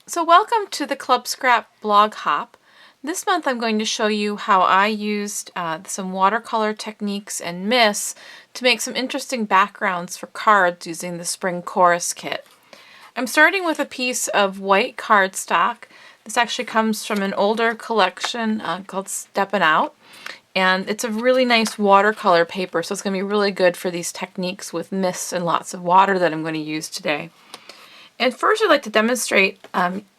So welcome to the Club Scrap blog hop. This month I'm going to show you how I used some watercolor techniques and mists to make some interesting backgrounds for cards using the Spring Chorus kit. I'm starting with a piece of white cardstock. This actually comes from an older collection called Steppin' Out. And it's a really nice watercolor paper, so it's going to be really good for these techniques with mists and lots of water that I'm going to use today. And first I'd like to demonstrate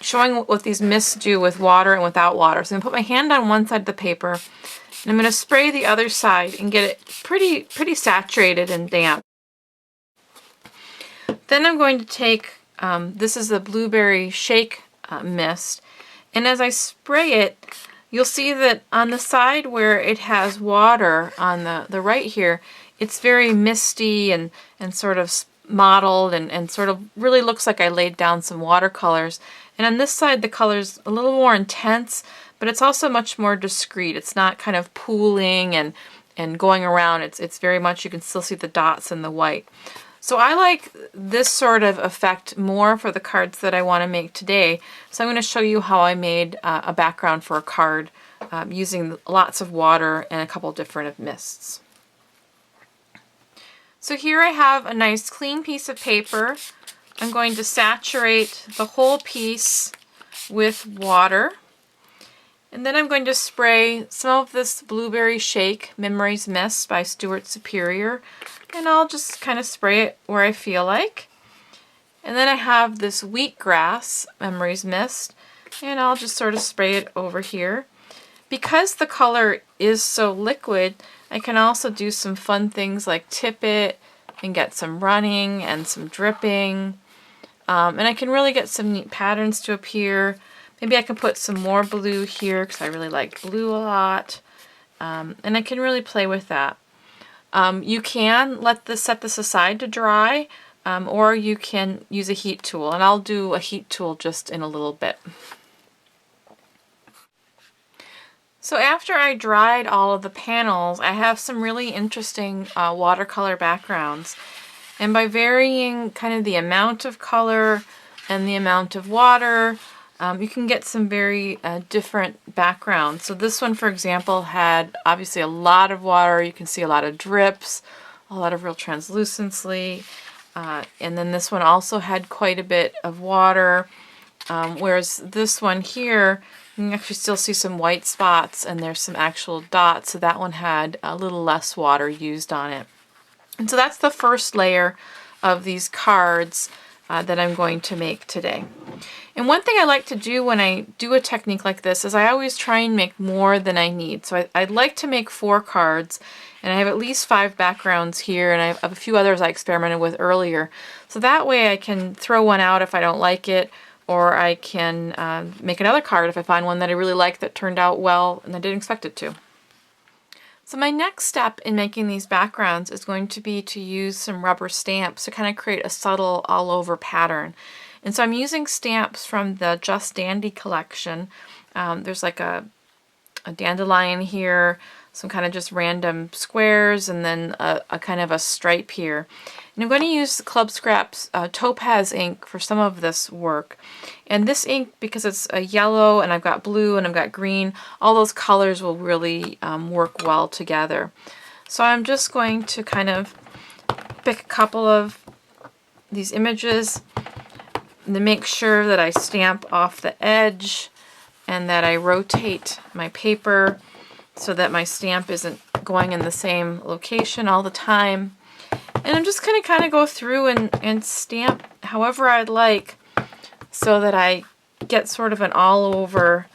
showing what these mists do with water and without water. So I'm going to put my hand on one side of the paper, and I'm going to spray the other side and get it pretty saturated and damp. Then I'm going to take, this is the Blueberry Shake mist, and as I spray it, you'll see that on the side where it has water on the right here, it's very misty and sort of mottled and sort of really looks like I laid down some watercolors. And on this side the color's a little more intense, but it's also much more discreet. It's not kind of pooling and going around. It's very much, you can still see the dots and the white. So I like this sort of effect more for the cards that I want to make today. So I'm going to show you how I made a background for a card using lots of water and a couple different mists. So here I have a nice clean piece of paper. I'm going to saturate the whole piece with water. And then I'm going to spray some of this Blueberry Shake Memories Mist by Stuart Superior. And I'll just kind of spray it where I feel like. And then I have this Wheatgrass Memories Mist, and I'll just sort of spray it over here. Because the color is so liquid, I can also do some fun things like tip it and get some running and some dripping. And I can really get some neat patterns to appear. Maybe I can put some more blue here because I really like blue a lot. And I can really play with that. You can set this aside to dry, or you can use a heat tool. And I'll do a heat tool just in a little bit. So after I dried all of the panels, I have some really interesting watercolor backgrounds. And by varying kind of the amount of color and the amount of water, you can get some very different backgrounds. So this one, for example, had obviously a lot of water. You can see a lot of drips, a lot of real translucency. And then this one also had quite a bit of water. Whereas this one here, you can actually still see some white spots and there's some actual dots, so that one had a little less water used on it. And so that's the first layer of these cards that I'm going to make today. And one thing I like to do when I do a technique like this is I always try and make more than I need. So I'd like to make 4 cards, and I have at least 5 backgrounds here, and I have a few others I experimented with earlier. So that way I can throw one out if I don't like it, or I can make another card if I find one that I really like that turned out well and I didn't expect it to. So my next step in making these backgrounds is going to be to use some rubber stamps to kind of create a subtle all-over pattern. And so I'm using stamps from the Just Dandy collection. There's like a dandelion here, some kind of just random squares, and then a kind of a stripe here. And I'm going to use the Club Scrap's Topaz ink for some of this work. And this ink, because it's a yellow and I've got blue and I've got green, all those colors will really work well together. So I'm just going to kind of pick a couple of these images and then make sure that I stamp off the edge and that I rotate my paper so that my stamp isn't going in the same location all the time. And I'm just going to kind of go through and stamp however I'd like so that I get sort of an all-over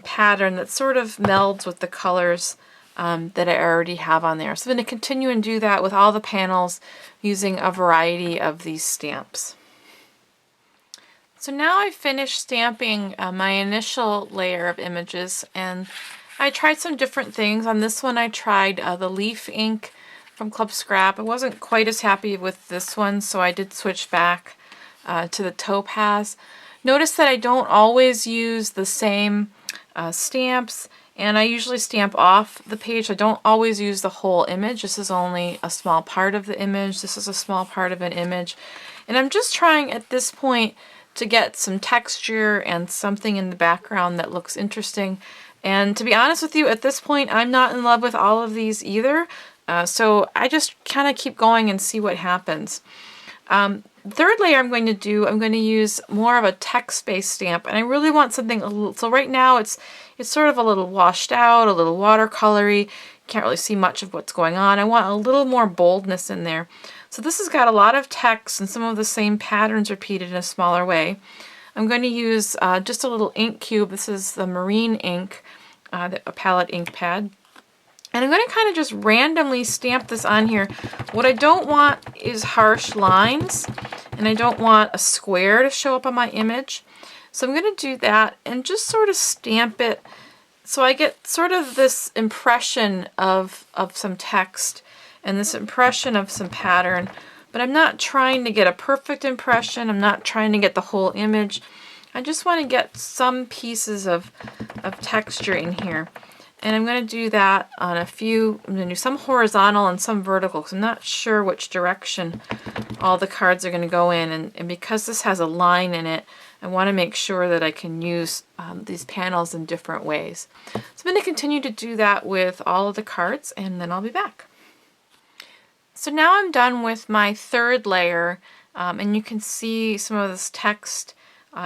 pattern that sort of melds with the colors that I already have on there. So I'm going to continue and do that with all the panels using a variety of these stamps. So now I've finished stamping my initial layer of images, and I tried some different things. On this one I tried the leaf ink from Club Scrap. I wasn't quite as happy with this one, so I did switch back to the Topaz. Notice that I don't always use the same stamps, and I usually stamp off the page. I don't always use the whole image. This is only a small part of the image. This is a small part of an image. And I'm just trying at this point to get some texture and something in the background that looks interesting. And to be honest with you, at this point, I'm not in love with all of these either. So I just kind of keep going and see what happens. Third layer I'm going to use more of a text-based stamp, and I really want something a little, so right now it's sort of a little washed out, a little watercolory. Can't really see much of what's going on. I want a little more boldness in there. So this has got a lot of text and some of the same patterns repeated in a smaller way. I'm going to use just a little ink cube. This is the Marine ink, a palette ink pad. And I'm going to kind of just randomly stamp this on here. What I don't want is harsh lines, and I don't want a square to show up on my image. So I'm going to do that and just sort of stamp it so I get sort of this impression of some text and this impression of some pattern. But I'm not trying to get a perfect impression. I'm not trying to get the whole image. I just want to get some pieces of texture in here. And I'm going to do that on a few. I'm going to do some horizontal and some vertical because I'm not sure which direction all the cards are going to go in. And because this has a line in it, I want to make sure that I can use these panels in different ways. So I'm going to continue to do that with all of the cards, and then I'll be back. So now I'm done with my third layer, and you can see some of this text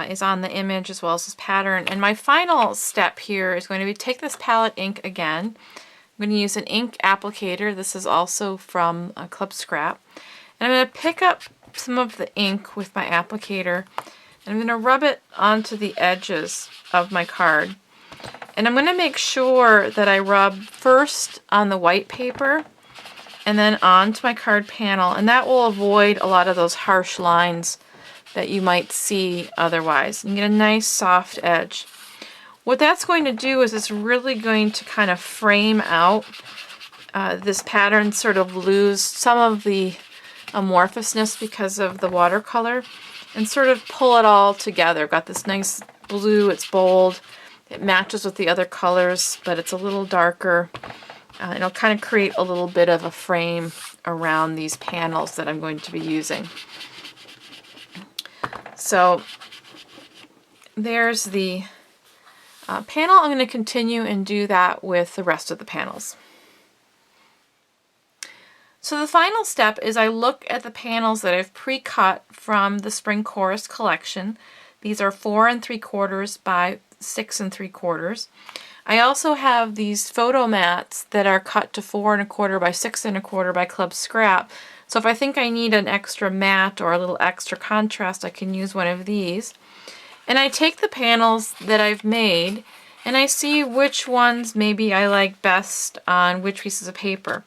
is on the image as well as this pattern. And my final step here is going to be take this palette ink again. I'm going to use an ink applicator. This is also from Club Scrap. And I'm going to pick up some of the ink with my applicator, and I'm going to rub it onto the edges of my card. And I'm going to make sure that I rub first on the white paper and then onto my card panel, and that will avoid a lot of those harsh lines that you might see otherwise. You get a nice soft edge. What that's going to do is it's really going to kind of frame out this pattern, sort of lose some of the amorphousness because of the watercolor, and sort of pull it all together. Got this nice blue, it's bold, it matches with the other colors, but it's a little darker. It'll kind of create a little bit of a frame around these panels that I'm going to be using. So there's the panel. I'm going to continue and do that with the rest of the panels. So the final step is I look at the panels that I've pre-cut from the Spring Chorus collection. These are 4 3/4 by 6 3/4. I also have these photo mats that are cut to 4 1/4 by 6 1/4 by Club Scrap. So if I think I need an extra matte or a little extra contrast, I can use one of these. And I take the panels that I've made and I see which ones maybe I like best on which pieces of paper.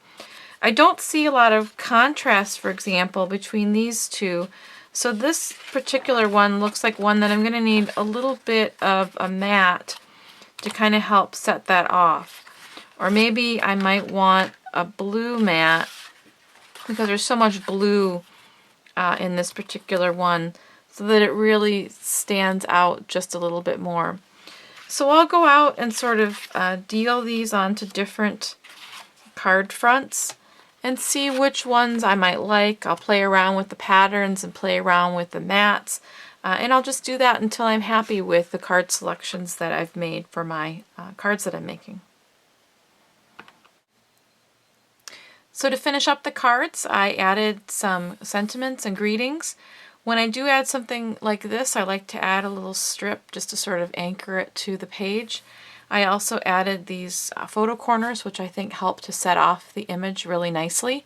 I don't see a lot of contrast, for example, between these two. So this particular one looks like one that I'm going to need a little bit of a matte to kind of help set that off. Or maybe I might want a blue matte because there's so much blue in this particular one, so that it really stands out just a little bit more. So I'll go out and sort of deal these onto different card fronts and see which ones I might like. I'll play around with the patterns and play around with the mats, and I'll just do that until I'm happy with the card selections that I've made for my cards that I'm making. So to finish up the cards, I added some sentiments and greetings. When I do add something like this, I like to add a little strip just to sort of anchor it to the page. I also added these photo corners, which I think help to set off the image really nicely.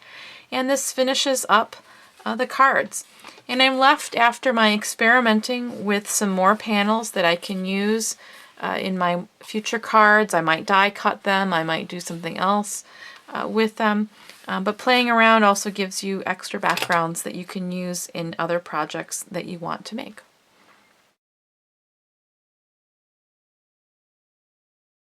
And this finishes up the cards. And I'm left after my experimenting with some more panels that I can use in my future cards. I might die cut them, I might do something else with them. But playing around also gives you extra backgrounds that you can use in other projects that you want to make.